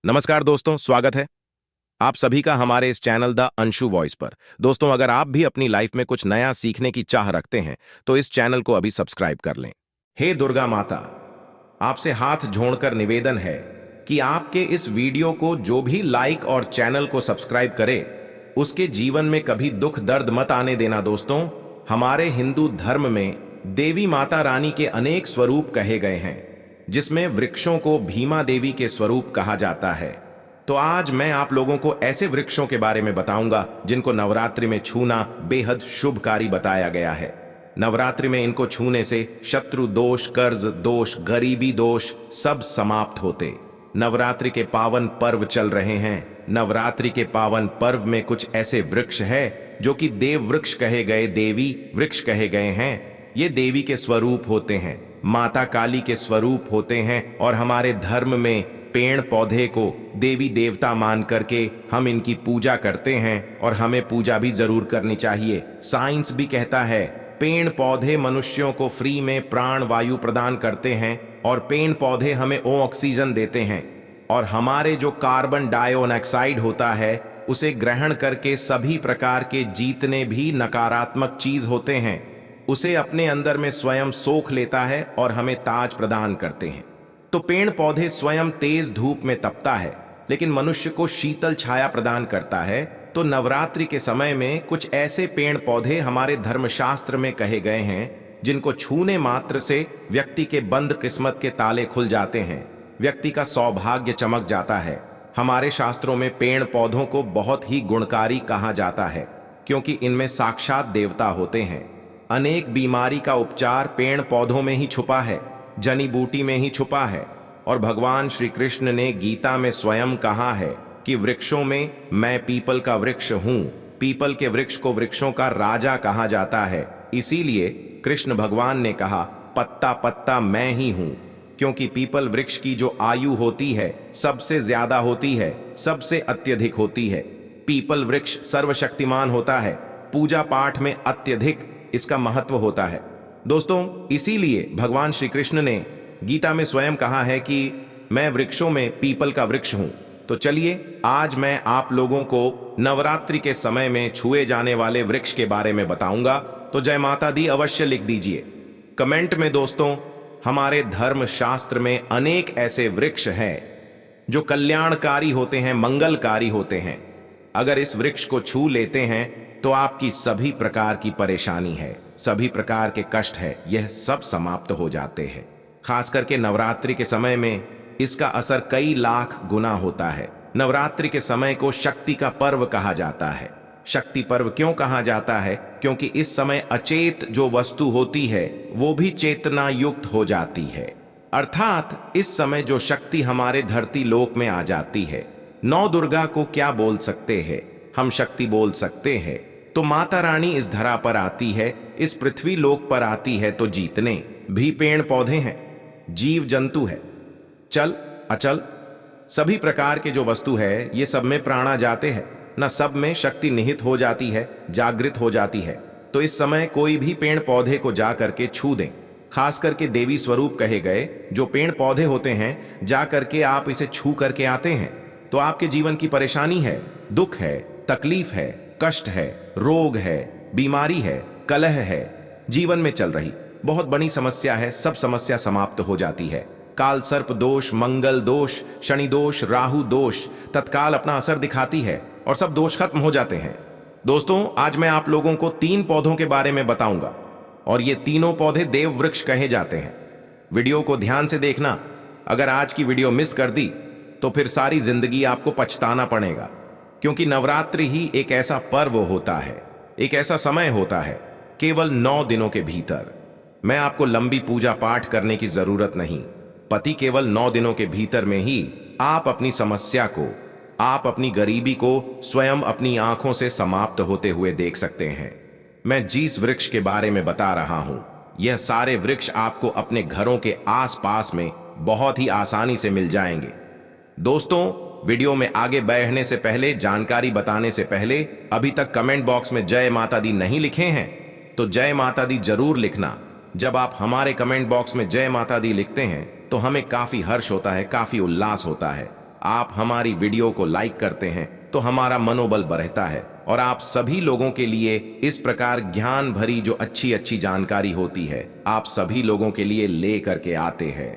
नमस्कार दोस्तों, स्वागत है आप सभी का हमारे इस चैनल द अंशु वॉइस पर। दोस्तों, अगर आप भी अपनी लाइफ में कुछ नया सीखने की चाह रखते हैं तो इस चैनल को अभी सब्सक्राइब कर लें। हे दुर्गा माता, आपसे हाथ जोड़कर निवेदन है कि आपके इस वीडियो को जो भी लाइक और चैनल को सब्सक्राइब करे उसके जीवन में कभी दुख दर्द मत आने देना। दोस्तों, हमारे हिंदू धर्म में देवी माता रानी के अनेक स्वरूप कहे गए हैं, जिसमें वृक्षों को भीमा देवी के स्वरूप कहा जाता है। तो आज मैं आप लोगों को ऐसे वृक्षों के बारे में बताऊंगा जिनको नवरात्रि में छूना बेहद शुभकारी बताया गया है। नवरात्रि में इनको छूने से शत्रु दोष, कर्ज दोष, गरीबी दोष सब समाप्त होते। नवरात्रि के पावन पर्व चल रहे हैं। नवरात्रि के पावन पर्व में कुछ ऐसे वृक्ष है जो कि देव वृक्ष कहे गए, देवी वृक्ष कहे गए हैं। ये देवी के स्वरूप होते हैं, माता काली के स्वरूप होते हैं, और हमारे धर्म में पेड़ पौधे को देवी देवता मान करके हम इनकी पूजा करते हैं, और हमें पूजा भी जरूर करनी चाहिए। साइंस भी कहता है पेड़ पौधे मनुष्यों को फ्री में प्राण वायु प्रदान करते हैं, और पेड़ पौधे हमें ऑक्सीजन देते हैं, और हमारे जो कार्बन डाइऑक्साइड होता है उसे ग्रहण करके सभी प्रकार के जितने भी नकारात्मक चीज होते हैं उसे अपने अंदर में स्वयं सोख लेता है और हमें ताज प्रदान करते हैं। तो पेड़ पौधे स्वयं तेज धूप में तपता है, लेकिन मनुष्य को शीतल छाया प्रदान करता है। तो नवरात्रि के समय में कुछ ऐसे पेड़ पौधे हमारे धर्मशास्त्र में कहे गए हैं जिनको छूने मात्र से व्यक्ति के बंद किस्मत के ताले खुल जाते हैं, व्यक्ति का सौभाग्य चमक जाता है। हमारे शास्त्रों में पेड़ पौधों को बहुत ही गुणकारी कहा जाता है, क्योंकि इनमें साक्षात देवता होते हैं। अनेक बीमारी का उपचार पेड़ पौधों में ही छुपा है, जड़ी बूटी में ही छुपा है। और भगवान श्री कृष्ण ने गीता में स्वयं कहा है कि वृक्षों में मैं पीपल का वृक्ष हूं। पीपल के वृक्ष को वृक्षों का राजा कहा जाता है। इसीलिए कृष्ण भगवान ने कहा पत्ता पत्ता मैं ही हूं, क्योंकि पीपल वृक्ष की जो आयु होती है सबसे ज्यादा होती है, सबसे अत्यधिक होती है। पीपल वृक्ष सर्वशक्तिमान होता है, पूजा पाठ में अत्यधिक इसका महत्व होता है। दोस्तों, इसीलिए भगवान श्री कृष्ण ने गीता में स्वयं कहा है कि मैं वृक्षों में पीपल का वृक्ष हूं। तो चलिए आज मैं आप लोगों को नवरात्रि के समय में छुए जाने वाले वृक्ष के बारे में बताऊंगा। तो जय माता दी अवश्य लिख दीजिए कमेंट में। दोस्तों, हमारे धर्म शास्त्र में अनेक ऐसे वृक्ष हैं जो कल्याणकारी होते हैं, मंगलकारी होते हैं। अगर इस वृक्ष को छू लेते हैं तो आपकी सभी प्रकार की परेशानी है, सभी प्रकार के कष्ट है, यह सब समाप्त हो जाते हैं। खास करके नवरात्रि के समय में इसका असर कई लाख गुना होता है। नवरात्रि के समय को शक्ति का पर्व कहा जाता है। शक्ति पर्व क्यों कहा जाता है? क्योंकि इस समय अचेत जो वस्तु होती है वो भी चेतना युक्त हो जाती है, अर्थात इस समय जो शक्ति हमारे धरती लोक में आ जाती है। नौ दुर्गा को क्या बोल सकते हैं? हम शक्ति बोल सकते हैं। तो माता रानी इस धरा पर आती है, इस पृथ्वी लोक पर आती है, तो जीतने भी पेड़ पौधे हैं, जीव जंतु है, चल अचल सभी प्रकार के जो वस्तु है ये सब में प्राणा जाते हैं, न सब में शक्ति निहित हो जाती है, जागृत हो जाती है। तो इस समय कोई भी पेड़ पौधे को जा करके छू दें, खास करके देवी स्वरूप कहे गए जो पेड़ पौधे होते हैं, जा करके आप इसे छू करके आते हैं तो आपके जीवन की परेशानी है, दुख है, तकलीफ है, कष्ट है, रोग है, बीमारी है, कलह है, जीवन में चल रही बहुत बड़ी समस्या है, सब समस्या समाप्त हो जाती है। काल सर्प दोष, मंगल दोष, शनि दोष, राहु दोष तत्काल अपना असर दिखाती है और सब दोष खत्म हो जाते हैं। दोस्तों, आज मैं आप लोगों को 3 पौधों के बारे में बताऊंगा, और ये तीनों पौधे देव वृक्ष कहे जाते हैं। वीडियो को ध्यान से देखना। अगर आज की वीडियो मिस कर दी तो फिर सारी जिंदगी आपको पछताना पड़ेगा, क्योंकि नवरात्रि ही एक ऐसा पर्व होता है, एक ऐसा समय होता है, केवल 9 दिनों के भीतर। मैं आपको लंबी पूजा पाठ करने की जरूरत नहीं। पति केवल 9 दिनों के भीतर में ही आप अपनी समस्या को, आप अपनी गरीबी को स्वयं अपनी आंखों से समाप्त होते हुए देख सकते हैं। मैं जिस वृक्ष के बारे में बता रहा हूं, यह सारे वृक्ष आपको अपने घरों के आसपास में बहुत ही आसानी से मिल जाएंगे। दोस्तों, वीडियो में आगे बढ़ने से पहले, जानकारी बताने से पहले, अभी तक कमेंट बॉक्स में जय माता दी नहीं लिखे हैं तो जय माता दी जरूर लिखना। जब आप हमारे कमेंट बॉक्स में जय माता दी लिखते हैं तो हमें काफी हर्ष होता है, काफी उल्लास होता है। आप हमारी वीडियो को लाइक करते हैं तो हमारा मनोबल बढ़ता है और आप सभी लोगों के लिए इस प्रकार ज्ञान भरी जो अच्छी अच्छी जानकारी होती है आप सभी लोगों के लिए ले करके आते हैं।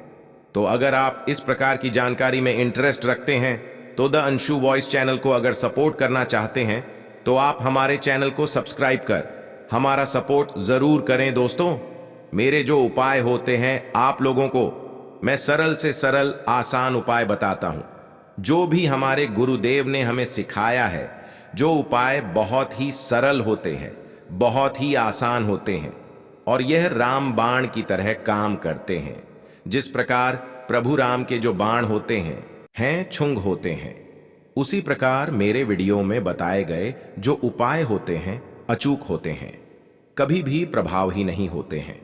तो अगर आप इस प्रकार की जानकारी में इंटरेस्ट रखते हैं तो द अंशु वॉइस चैनल को अगर सपोर्ट करना चाहते हैं तो आप हमारे चैनल को सब्सक्राइब कर हमारा सपोर्ट जरूर करें। दोस्तों, मेरे जो उपाय होते हैं आप लोगों को मैं सरल से सरल आसान उपाय बताता हूं, जो भी हमारे गुरुदेव ने हमें सिखाया है। जो उपाय बहुत ही सरल होते हैं, बहुत ही आसान होते हैं और यह राम बाण की तरह काम करते हैं। जिस प्रकार प्रभु राम के जो बाण होते हैं छुंग होते हैं, उसी प्रकार मेरे वीडियो में बताए गए जो उपाय होते हैं अचूक होते हैं, कभी भी प्रभावहीन नहीं होते हैं।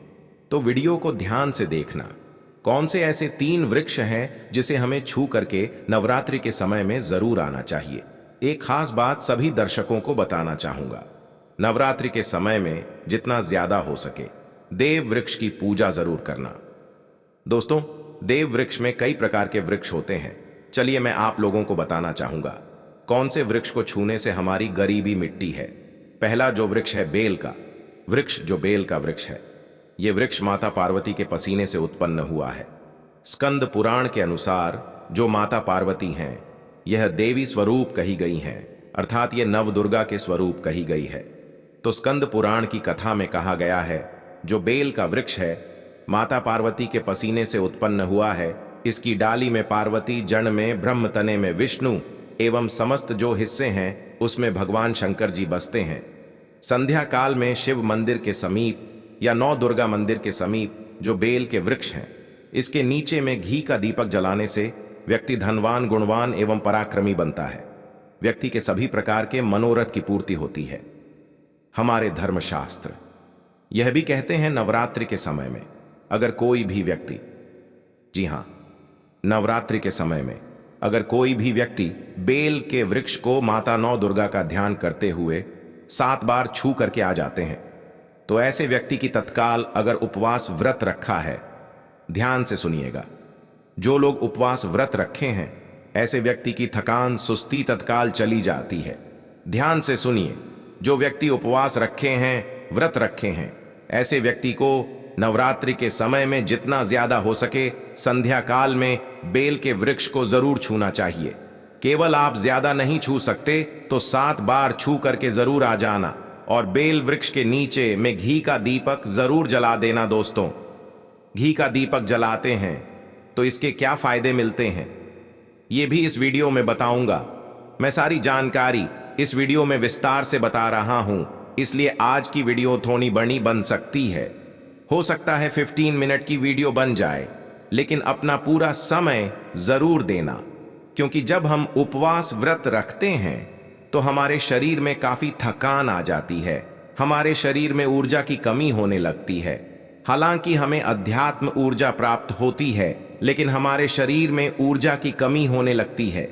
तो वीडियो को ध्यान से देखना। कौन से ऐसे 3 वृक्ष हैं जिसे हमें छू करके नवरात्रि के समय में जरूर आना चाहिए। एक खास बात सभी दर्शकों को बताना चाहूंगा, नवरात्रि के समय में जितना ज्यादा हो सके देव वृक्ष की पूजा जरूर करना। दोस्तों, देव वृक्ष में कई प्रकार के वृक्ष होते हैं। चलिए मैं आप लोगों को बताना चाहूंगा कौन से वृक्ष को छूने से हमारी गरीबी मिटती है। पहला जो वृक्ष है बेल का वृक्ष, जो बेल का वृक्ष है, यह वृक्ष माता पार्वती के पसीने से उत्पन्न हुआ है। स्कंद पुराण के अनुसार जो माता पार्वती हैं यह देवी स्वरूप कही गई हैं, अर्थात ये नव दुर्गा के स्वरूप कही गई है। तो स्कंद पुराण की कथा में कहा गया है जो बेल का वृक्ष है माता पार्वती के पसीने से उत्पन्न हुआ है। इसकी डाली में पार्वती, जड़ में ब्रह्म, तने में विष्णु एवं समस्त जो हिस्से हैं उसमें भगवान शंकर जी बसते हैं। संध्या काल में शिव मंदिर के समीप या नौ दुर्गा मंदिर के समीप जो बेल के वृक्ष हैं, इसके नीचे में घी का दीपक जलाने से व्यक्ति धनवान, गुणवान एवं पराक्रमी बनता है। व्यक्ति के सभी प्रकार के मनोरथ की पूर्ति होती है। हमारे धर्मशास्त्र यह भी कहते हैं नवरात्रि के समय में अगर कोई भी व्यक्ति, जी हां, नवरात्रि के समय में अगर कोई भी व्यक्ति बेल के वृक्ष को माता नौ दुर्गा का ध्यान करते हुए 7 बार छू करके आ जाते हैं तो ऐसे व्यक्ति की तत्काल अगर उपवास व्रत रखा है, ध्यान से सुनिएगा, जो लोग उपवास व्रत रखे हैं ऐसे व्यक्ति की थकान, सुस्ती तत्काल चली जाती है। ध्यान से सुनिए, जो व्यक्ति उपवास रखे हैं, व्रत रखे हैं, ऐसे व्यक्ति को नवरात्रि के समय में जितना ज्यादा हो सके संध्या काल में बेल के वृक्ष को जरूर छूना चाहिए। केवल आप ज्यादा नहीं छू सकते तो 7 बार छू करके जरूर आ जाना और बेल वृक्ष के नीचे में घी का दीपक जरूर जला देना। दोस्तों, घी का दीपक जलाते हैं तो इसके क्या फायदे मिलते हैं ये भी इस वीडियो में बताऊंगा। मैं सारी जानकारी इस वीडियो में विस्तार से बता रहा हूं, इसलिए आज की वीडियो थोड़ी बड़ी बन सकती है। हो सकता है 15 मिनट की वीडियो बन जाए, लेकिन अपना पूरा समय जरूर देना, क्योंकि जब हम उपवास व्रत रखते हैं तो हमारे शरीर में काफी थकान आ जाती है, हमारे शरीर में ऊर्जा की कमी होने लगती है। हालांकि हमें अध्यात्म ऊर्जा प्राप्त होती है, लेकिन हमारे शरीर में ऊर्जा की कमी होने लगती है।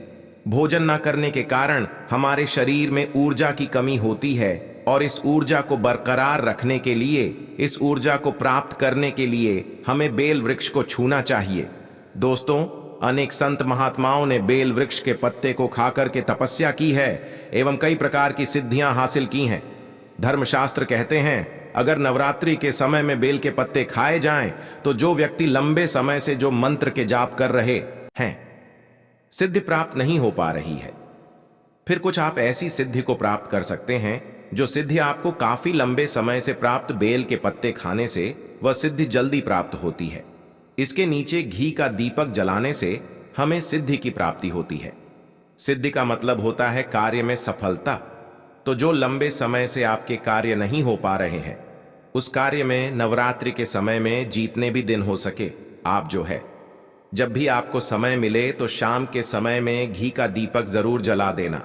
भोजन न करने के कारण हमारे शरीर में ऊर्जा की कमी होती है और इस ऊर्जा को बरकरार रखने के लिए, इस ऊर्जा को प्राप्त करने के लिए हमें बेल वृक्ष को छूना चाहिए। दोस्तों, अनेक संत महात्माओं ने बेल वृक्ष के पत्ते को खाकर के तपस्या की है एवं कई प्रकार की सिद्धियां हासिल की हैं। धर्मशास्त्र कहते हैं अगर नवरात्रि के समय में बेल के पत्ते खाए जाएं तो जो व्यक्ति लंबे समय से जो मंत्र के जाप कर रहे हैं, सिद्धि प्राप्त नहीं हो पा रही है, फिर कुछ आप ऐसी सिद्धि को प्राप्त कर सकते हैं जो सिद्धि आपको काफी लंबे समय से प्राप्त बेल के पत्ते खाने से वह सिद्धि जल्दी प्राप्त होती है। इसके नीचे घी का दीपक जलाने से हमें सिद्धि की प्राप्ति होती है। सिद्धि का मतलब होता है कार्य में सफलता। तो जो लंबे समय से आपके कार्य नहीं हो पा रहे हैं, उस कार्य में नवरात्रि के समय में जितने भी दिन हो सके आप जो है, जब भी आपको समय मिले तो शाम के समय में घी का दीपक जरूर जला देना।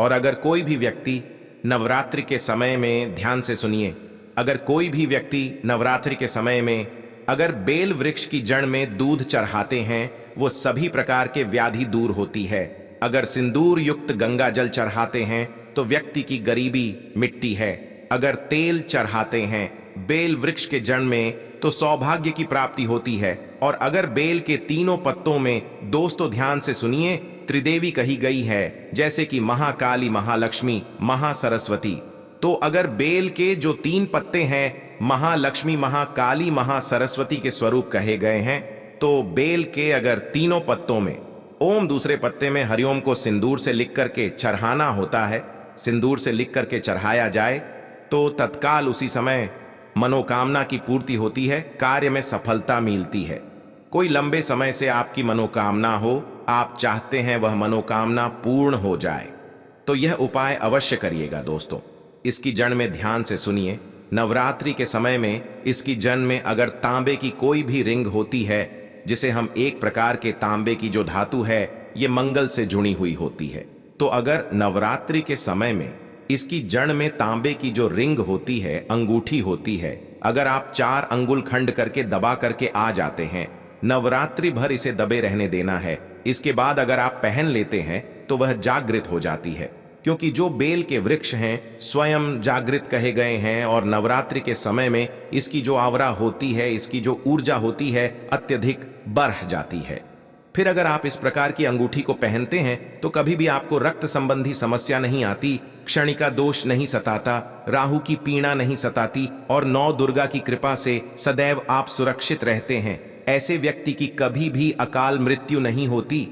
और अगर कोई भी व्यक्ति नवरात्रि के समय में, ध्यान से सुनिए, अगर कोई भी व्यक्ति नवरात्रि के समय में अगर बेल वृक्ष की जड़ में दूध चढ़ाते हैं, वो सभी प्रकार के व्याधि दूर होती है। अगर सिंदूर युक्त गंगा जल चढ़ाते हैं तो व्यक्ति की गरीबी मिटती है। अगर तेल चढ़ाते हैं बेल वृक्ष के जड़ में तो सौभाग्य की प्राप्ति होती है। और अगर बेल के तीनों पत्तों में, दोस्तों ध्यान से सुनिए, त्रिदेवी कही गई है, जैसे कि महाकाली, महालक्ष्मी, महासरस्वती। तो अगर बेल के जो 3 पत्ते हैं महालक्ष्मी, महाकाली, महासरस्वती के स्वरूप कहे गए हैं, तो बेल के अगर तीनों पत्तों में ओम, दूसरे पत्ते में हरिओम को सिंदूर से लिख करके चढ़ाना होता है, सिंदूर से लिख करके चढ़ाया जाए तो तत्काल उसी समय मनोकामना की पूर्ति होती है, कार्य में सफलता मिलती है। कोई लंबे समय से आपकी मनोकामना हो, आप चाहते हैं वह मनोकामना पूर्ण हो जाए, तो यह उपाय अवश्य करिएगा दोस्तों। इसकी जड़ में ध्यान से सुनिए। नवरात्रि के समय में इसकी जड़ में अगर तांबे की कोई भी रिंग होती है, जिसे हम एक प्रकार के तांबे की जो धातु है ये मंगल से जुड़ी हुई होती है, तो अगर नवरात्रि के समय में इसकी जड़ में तांबे की जो रिंग होती है, अंगूठी होती है, अगर आप 4 अंगुल खंड करके दबा करके आ जाते हैं, नवरात्रि भर इसे दबे रहने देना है। इसके बाद अगर आप पहन लेते हैं तो वह जागृत हो जाती है, क्योंकि जो बेल के वृक्ष हैं स्वयं जागृत कहे गए हैं, और नवरात्रि के समय में इसकी जो आवरा होती है, इसकी जो ऊर्जा होती है अत्यधिक बढ़ जाती है। फिर अगर आप इस प्रकार की अंगूठी को पहनते हैं तो कभी भी आपको रक्त संबंधी समस्या नहीं आती, क्षणिका दोष नहीं सताता, राहु की पीड़ा नहीं सताती, और 9 दुर्गा की कृपा से सदैव आप सुरक्षित रहते हैं। ऐसे व्यक्ति की कभी भी अकाल मृत्यु नहीं होती।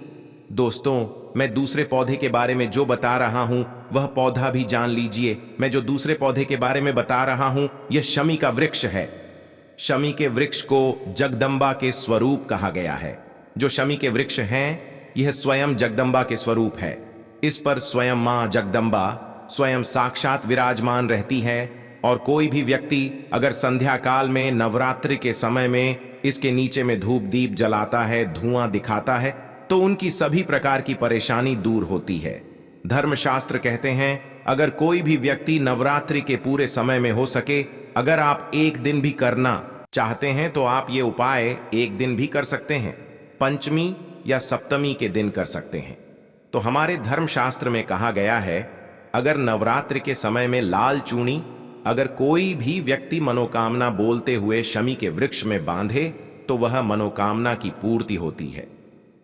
दोस्तों, मैं दूसरे पौधे के बारे में जो बता रहा हूं वह पौधा भी जान लीजिए। मैं जो दूसरे पौधे के बारे में बता रहा हूं यह शमी का वृक्ष है। शमी के वृक्ष को जगदम्बा के स्वरूप कहा गया है। जो शमी के वृक्ष हैं यह स्वयं जगदम्बा के स्वरूप है। इस पर स्वयं मां जगदम्बा स्वयं साक्षात विराजमान रहती है, और कोई भी व्यक्ति अगर संध्या काल में नवरात्रि के समय में इसके नीचे में धूप दीप जलाता है, धुआं दिखाता है, तो उनकी सभी प्रकार की परेशानी दूर होती है। धर्मशास्त्र कहते हैं अगर कोई भी व्यक्ति नवरात्रि के पूरे समय में हो सके, अगर आप एक दिन भी करना चाहते हैं तो आप ये उपाय एक दिन भी कर सकते हैं, पंचमी या सप्तमी के दिन कर सकते हैं। तो हमारे धर्मशास्त्र में कहा गया है अगर नवरात्रि के समय में लाल चूनी अगर कोई भी व्यक्ति मनोकामना बोलते हुए शमी के वृक्ष में बांधे तो वह मनोकामना की पूर्ति होती है।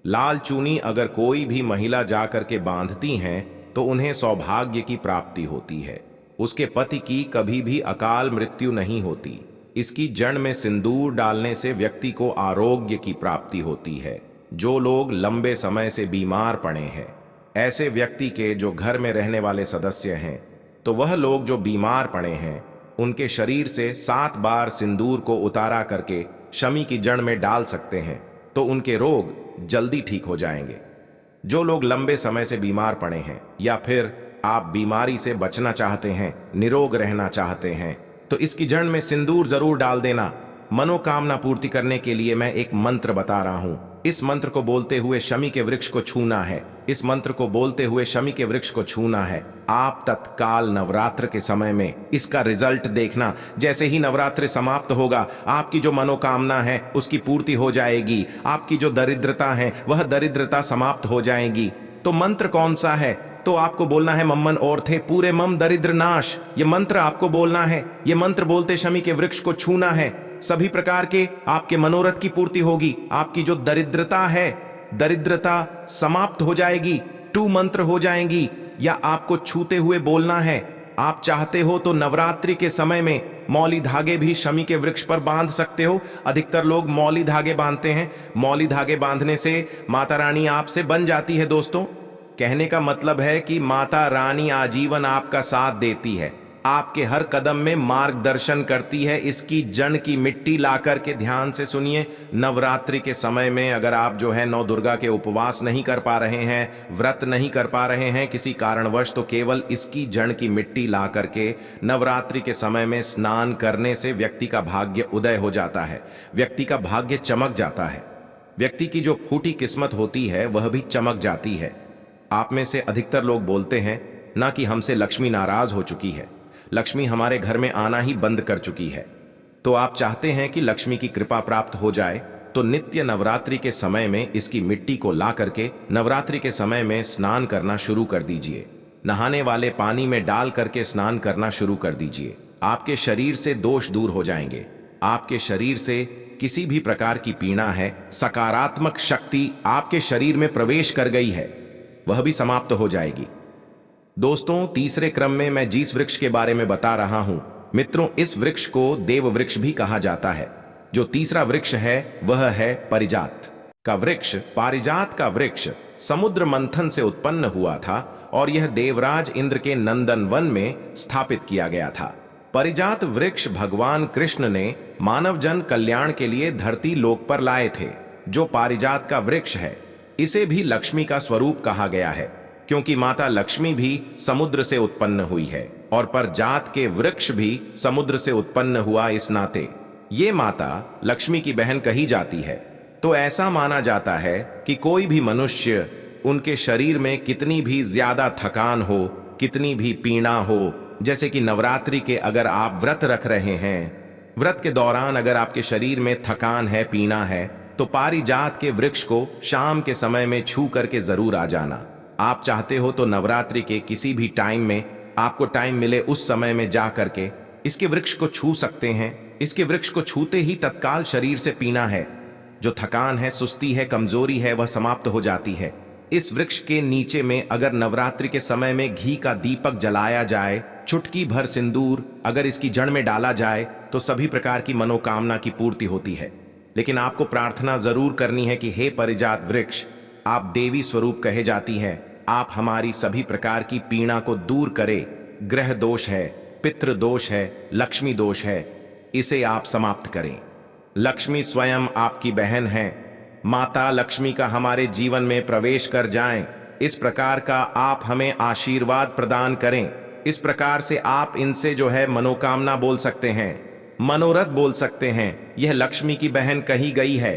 लाल चूनी अगर कोई भी महिला जाकर के बांधती हैं तो उन्हें सौभाग्य की प्राप्ति होती है, उसके पति की कभी भी अकाल मृत्यु नहीं होती। इसकी जड़ में सिंदूर डालने से व्यक्ति को आरोग्य की प्राप्ति होती है। जो लोग लंबे समय से बीमार पड़े हैं, ऐसे व्यक्ति के जो घर में रहने वाले सदस्य हैं, तो वह लोग जो बीमार पड़े हैं उनके शरीर से 7 बार सिंदूर को उतारा करके शमी की जड़ में डाल सकते हैं, तो उनके रोग जल्दी ठीक हो जाएंगे। जो लोग लंबे समय से बीमार पड़े हैं या फिर आप बीमारी से बचना चाहते हैं, निरोग रहना चाहते हैं, तो इसकी जड़ में सिंदूर जरूर डाल देना। मनोकामना पूर्ति करने के लिए मैं एक मंत्र बता रहा हूं। इस मंत्र को बोलते हुए शमी के वृक्ष को छूना है। इस मंत्र को बोलते हुए शमी के वृक्ष को छूना है। आप तत्काल नवरात्र के समय में इसका रिजल्ट देखना। जैसे ही नवरात्र समाप्त होगा, आपकी जो मनोकामना है उसकी पूर्ति हो जाएगी। आपकी जो दरिद्रता है वह दरिद्रता समाप्त हो जाएगी। तो मंत्र कौन सा है? तो आपको बोलना है मम्मन और थे पूरे मम दरिद्र नाश। ये मंत्र आपको बोलना है। ये मंत्र बोलते शमी के वृक्ष को छूना है। सभी प्रकार के आपके मनोरथ की पूर्ति होगी। आपकी जो दरिद्रता है, दरिद्रता समाप्त हो जाएगी, 2 मंत्र हो जाएंगी। या आपको छूते हुए बोलना है। आप चाहते हो तो नवरात्रि के समय में मौली धागे भी शमी के वृक्ष पर बांध सकते हो। अधिकतर लोग मौली धागे बांधते हैं। मौली धागे बांधने से माता रानी आपसे बन जाती है। दोस्तों, कहने का मतलब है कि माता रानी आजीवन आपका साथ देती है, आपके हर कदम में मार्गदर्शन करती है। इसकी जड़ की मिट्टी ला करके ध्यान से सुनिए। नवरात्रि के समय में अगर आप जो है 9 दुर्गा के उपवास नहीं कर पा रहे हैं, व्रत नहीं कर पा रहे हैं किसी कारणवश, तो केवल इसकी जड़ की मिट्टी ला करके नवरात्रि के समय में स्नान करने से व्यक्ति का भाग्य उदय हो जाता है, व्यक्ति का भाग्य चमक जाता है, व्यक्ति की जो फूटी किस्मत होती है वह भी चमक जाती है। आप में से अधिकतर लोग बोलते हैं ना कि हमसे लक्ष्मी नाराज हो चुकी है, लक्ष्मी हमारे घर में आना ही बंद कर चुकी है। तो आप चाहते हैं कि लक्ष्मी की कृपा प्राप्त हो जाए, तो नित्य नवरात्रि के समय में इसकी मिट्टी को ला करके नवरात्रि के समय में स्नान करना शुरू कर दीजिए। नहाने वाले पानी में डाल करके स्नान करना शुरू कर दीजिए। आपके शरीर से दोष दूर हो जाएंगे। आपके शरीर से किसी भी प्रकार की पीड़ा है, सकारात्मक शक्ति आपके शरीर में प्रवेश कर गई है। वह भी समाप्त हो जाएगी। दोस्तों, तीसरे क्रम में मैं जिस वृक्ष के बारे में बता रहा हूं, मित्रों, इस वृक्ष को देव वृक्ष भी कहा जाता है। जो तीसरा वृक्ष है वह है पारिजात का वृक्ष। पारिजात का वृक्ष समुद्र मंथन से उत्पन्न हुआ था और यह देवराज इंद्र के नंदनवन में स्थापित किया गया था। पारिजात वृक्ष भगवान कृष्ण ने मानव जन कल्याण के लिए धरती लोक पर लाए थे। जो पारिजात का वृक्ष है, इसे भी लक्ष्मी का स्वरूप कहा गया है, क्योंकि माता लक्ष्मी भी समुद्र से उत्पन्न हुई है और पारिजात के वृक्ष भी समुद्र से उत्पन्न हुआ। इस नाते ये माता लक्ष्मी की बहन कही जाती है। तो ऐसा माना जाता है कि कोई भी मनुष्य, उनके शरीर में कितनी भी ज्यादा थकान हो, कितनी भी पीड़ा हो, जैसे कि नवरात्रि के अगर आप व्रत रख रहे हैं, व्रत के दौरान अगर आपके शरीर में थकान है, पीड़ा है, तो पारिजात के वृक्ष को शाम के समय में छू करके जरूर आ जाना। आप चाहते हो तो नवरात्रि के किसी भी टाइम में आपको टाइम मिले, उस समय में जा करके इसके वृक्ष को छू सकते हैं। इसके वृक्ष को छूते ही तत्काल शरीर से पीड़ा है, जो थकान है, सुस्ती है, कमजोरी है, वह समाप्त हो जाती है। इस वृक्ष के नीचे में अगर नवरात्रि के समय में घी का दीपक जलाया जाए, चुटकी भर सिंदूर अगर इसकी जड़ में डाला जाए, तो सभी प्रकार की मनोकामना की पूर्ति होती है। लेकिन आपको प्रार्थना जरूर करनी है कि हे पारिजात वृक्ष, आप देवी स्वरूप कहे जाती हैं, आप हमारी सभी प्रकार की पीड़ा को दूर करें। ग्रह दोष है, पितृ दोष है, लक्ष्मी दोष है, इसे आप समाप्त करें। लक्ष्मी स्वयं आपकी बहन है। माता लक्ष्मी का हमारे जीवन में प्रवेश कर जाएं, इस प्रकार का आप हमें आशीर्वाद प्रदान करें। इस प्रकार से आप इनसे जो है मनोकामना बोल सकते हैं, मनोरथ बोल सकते हैं। यह लक्ष्मी की बहन कही गई है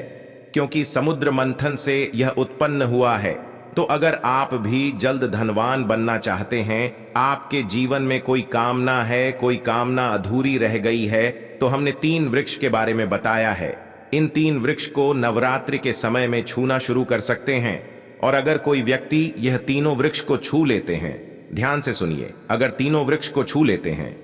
क्योंकि समुद्र मंथन से यह उत्पन्न हुआ है। तो अगर आप भी जल्द धनवान बनना चाहते हैं, आपके जीवन में कोई कामना है, कोई कामना अधूरी रह गई है, तो हमने 3 वृक्ष के बारे में बताया है। इन 3 वृक्ष को नवरात्रि के समय में छूना शुरू कर सकते हैं। और अगर कोई व्यक्ति यह तीनों वृक्ष को छू लेते हैं, ध्यान से सुनिए, अगर तीनों वृक्ष को छू लेते हैं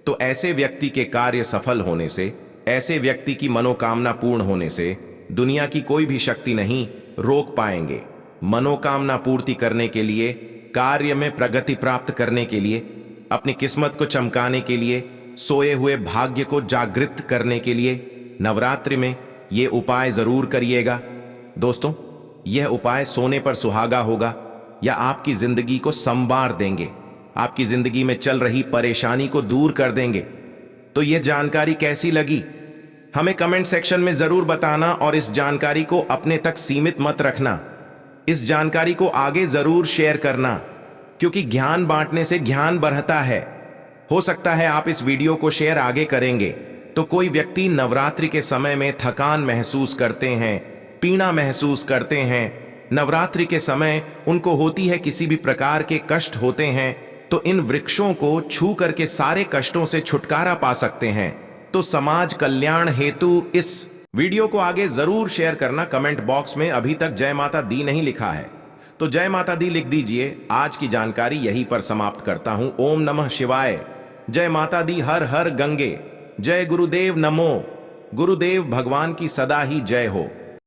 तो ऐसे व्यक्ति के कार्य सफल होने से, ऐसे व्यक्ति की मनोकामना पूर्ण होने से दुनिया की कोई भी शक्ति नहीं रोक पाएंगे। मनोकामना पूर्ति करने के लिए, कार्य में प्रगति प्राप्त करने के लिए, अपनी किस्मत को चमकाने के लिए, सोए हुए भाग्य को जागृत करने के लिए नवरात्रि में ये उपाय जरूर करिएगा। दोस्तों, यह उपाय सोने पर सुहागा होगा या आपकी जिंदगी को संवार देंगे, आपकी जिंदगी में चल रही परेशानी को दूर कर देंगे। तो यह जानकारी कैसी लगी हमें कमेंट सेक्शन में जरूर बताना और इस जानकारी को अपने तक सीमित मत रखना। इस जानकारी को आगे जरूर शेयर करना, क्योंकि ज्ञान बांटने से ज्ञान बढ़ता है। हो सकता है आप इस वीडियो को शेयर आगे करेंगे तो कोई व्यक्ति नवरात्रि के समय में थकान महसूस करते हैं, पीड़ा महसूस करते हैं, नवरात्रि के समय उनको होती है किसी भी प्रकार के कष्ट होते हैं, तो इन वृक्षों को छू करके सारे कष्टों से छुटकारा पा सकते हैं। तो समाज कल्याण हेतु इस वीडियो को आगे जरूर शेयर करना। कमेंट बॉक्स में अभी तक जय माता दी नहीं लिखा है तो जय माता दी लिख दीजिए। आज की जानकारी यहीं पर समाप्त करता हूं। ओम नमः शिवाय। जय माता दी। हर हर गंगे। जय गुरुदेव। नमो गुरुदेव। भगवान की सदा ही जय हो।